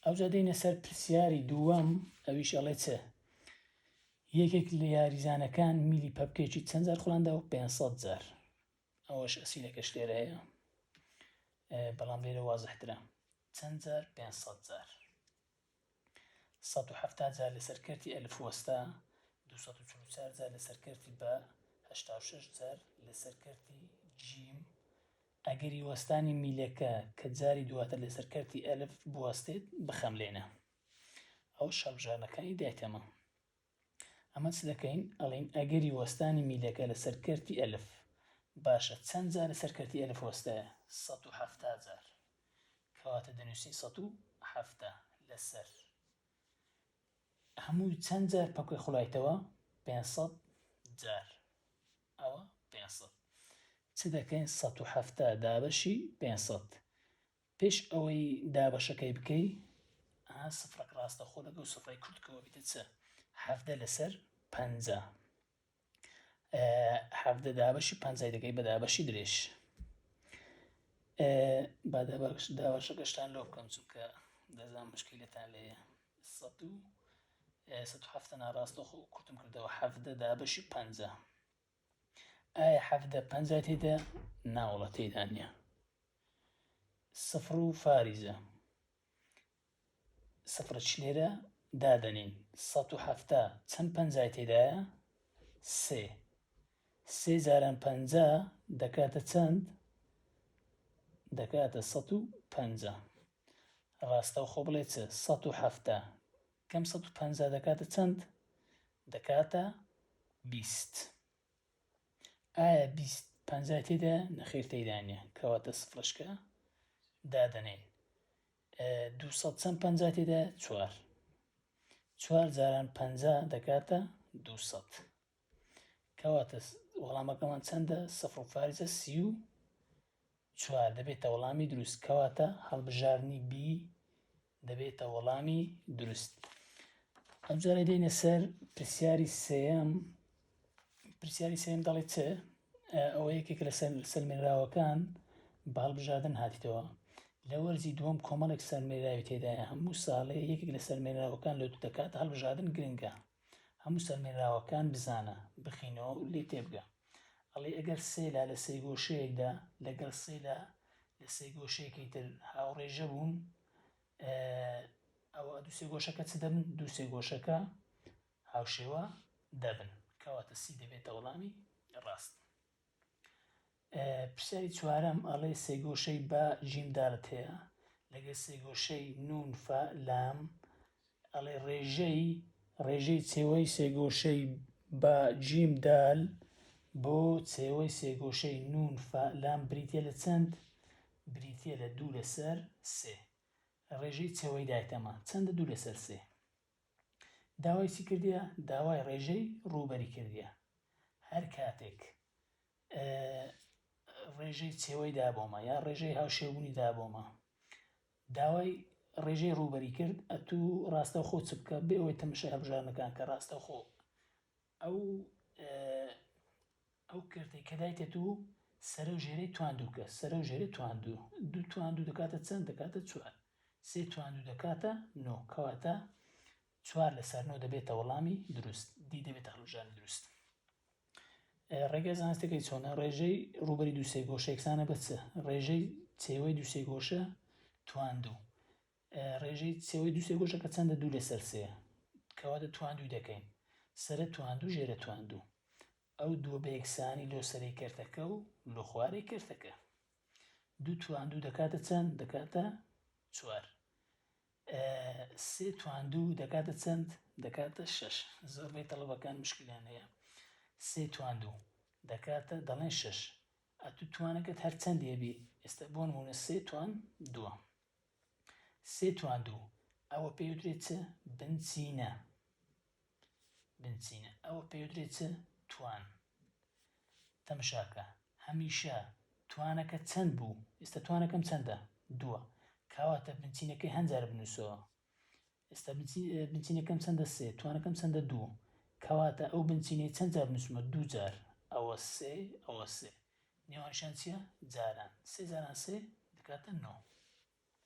ئەو جا دێنە سەر پرسیاری دووەم، ئەویش ئەڵێ چ؟ یەکێک لە یاریزانەکان میلی پەپکێکی چەند جار خوڵانداوە؟ 500 جار. ئەوەش ئەسیلەکەش لێرە هەیە، بەڵام لێرە وازحترە. چەند جار؟ 500 جار. 170 جار لەسەر کەرتی ئەلف وەستا، 244 جار لەسەر کەرتی بە، 86 جار لەسەر کەرتی جیم. ئەگەری وەستانی میلەکە کە جاری دواتر لەسەر کەرتی ئەلف بوەستێت بخەملێنە. ئەو هەڵبژارنەکانی دایتەمە. ئەمە چ دەکەین؟ ئەڵێین ئەگەری وەستانی میلەکە لەسەر کەرتی ئەلف باشە چەند جار لەسەر کەرتی ئەلف وەستایە؟ 170 جار. کەواتە دەنووسین 170 لەسەر هەمووی چەند جار پەکوێ خوڵایتەوە؟ 500 جار. ئەوە 500. چ دەکەین؟ 170 دابەشی 500. پێش ئەوەی دابەشەکەی بکەی، سفرەک ڕاستەخۆ لەگەڵ سفرەی کورتکەوە بیتە چ؟ 17 لەسەر 50. 17 دابەشی 50 دەکەی بە دابەشی درێژ. با دابەشەکەشتان لۆ بکەم چونکە دەزانم مشکیلەتان لێیە. 170 ناڕاستەخۆ کورتم کردەوە 17 دابەشی 50. ئایا 17 50 تێدا؟ ناوەڵە تێدا نییە. سفر و فاریزە. سفرەی لێرە دادەنین. 170 چەند 50 تێدایە؟ 3. 3 جاران 50 دەکاتە چەند؟ دەکاتە 150. ڕاستەوخۆ بڵێ چ؟ 170 کەم 150 دەکاتە چەند؟ دەکاتە 20. ئایا 20 50 تێدایە؟ نەخێر تێدا نییە. کەواتە سفرەشکە دادەنین. 200 چەند 50 تێدایە؟ 4. 4 جاران 50 دەکاتە 200. کەواتە وەڵامەکەمان چەندە؟ سفر و فاریزە 34 دەبێتە وەڵامی دروست. کەواتە هەڵبژارنی بی دەبێتە وەڵامی دروست. ئەم جارە دێنە سەر پرسیاری سێیەم. پرسیاری سێیەم دەڵێ چ؟ ئەوە یەکێک لە سەرمێنراوەکان بە هەڵبژاردن هاتیتەوە. لە وەرزی دووەم کۆمەڵێک سەرمێراوی تێدایە. هەموو ساڵێ یەکێک لە سەرمێراوەکان لە دوو دەکات هەڵبژاردن گرنگە. هەموو سەرمێراوەکان بزانە، بخینەوە و لێ تێبگە. ئەڵێ ئەگەر سێلا لە سێ گۆشەیەکدا لەگەڵ سێلا لە سێ گۆشەیەکی تر هاوڕێژە بوون، ئەوە دوو سێ گۆشەکە چ دەبن؟ دوو سێ گۆشەکە هاوشێوە دەبن. کەواتە سی دەبێتە وەڵامی ڕاست. پرسیاری چوارەم ئەڵێ سێ گۆشەی با جیم دالت هەیە لەگەڵ سێ گۆشەی نون فا لام. ئەڵێ ڕێژەی چێوەی سێ گۆشەی با جیم دال بۆ چێوەی سێ گۆشەی نون فا لام بریتە لە چەند؟ بریتە لە 2 لەسەر 3. ڕێژەی چێوەی دایتەمە چەندە؟ 2 لەسەر 3. داوای چی کردیە؟ داوای ڕێژەی ڕووبەری کردیە. هەر کاتێک ڕێژەی چێوەی دابۆمە یا ڕێژەی هاوشێوبوونی دابۆمە، داوای ڕێژەی ڕووبەری کرد، ئەتوو ڕاستەوخۆ چ بکە بێ ئەوەی تەمەشای هەڵبژارنەکان کە ڕاستەوخۆ ئەو کردەی کە دایتێت و سەرە و ژێرەی تواندوو کە سەرە و ژێرەی تواندوو. 2 تواندوو دەکاتە چەند؟ دەکاتە 4. 3 تواندوو دەکاتە 9. کەواتە 4 لەسەر 9 دەبێتە وەڵامی دروست. دی دەبێتە هەڵبژارنی دروست. ڕێگای زانستەکەی چۆنە؟ ڕێژەی ڕووبەری دوو سێ گۆشە یەکسانە بە چ؟ ڕێژەی چێوەی دوو سێ گۆشە تواندوو. ڕێژەی چێوەی دوو سێ گۆشەکە چەندە؟ 2 لەسەر 3. کەواتە تواندووی دەکەین. سەرە تواندوو ژێرە تواندوو. ئەو دووە بە یەکسانی لۆ سەرەی کەرتەکە و لۆ خوارەی کەرتەکە. 2 تواندوو دەکاتە چەند؟ دەکاتە 4. 3 تواندوو دەکاتە چەند؟ دەکاتە 6. زۆربەی تەڵەبەکان مشکلیان هەیە. 3 تواندوو دەکاتە دەڵێن 6. ئەتوو توانەکەت هەر چەند هێبی؟ ئێستا بۆ نمونە 3 تواندووە. 3 تواندوو ئەوە پێوترێت چ؟ بنچینە. ئەوە پێوترێت چ؟ توان. تەماشاکە هەمیشە توانەکە چەند بوو؟ ئێستا توانەکەم چەندە؟ 2. کەواتە بنچینەکەی هەنجار بنووسەوە. ئێستا بنچینەکەم چەندە؟ 3. توانەکەم چەندە؟ 2. کەواتە ئەو بنچینەی چەند جار بنووسمە؟ 2 جار. ئەوە 3 ئەوە 3. نێوانشان چییە؟ جاران. 3 جاران 3 دەکاتە 9.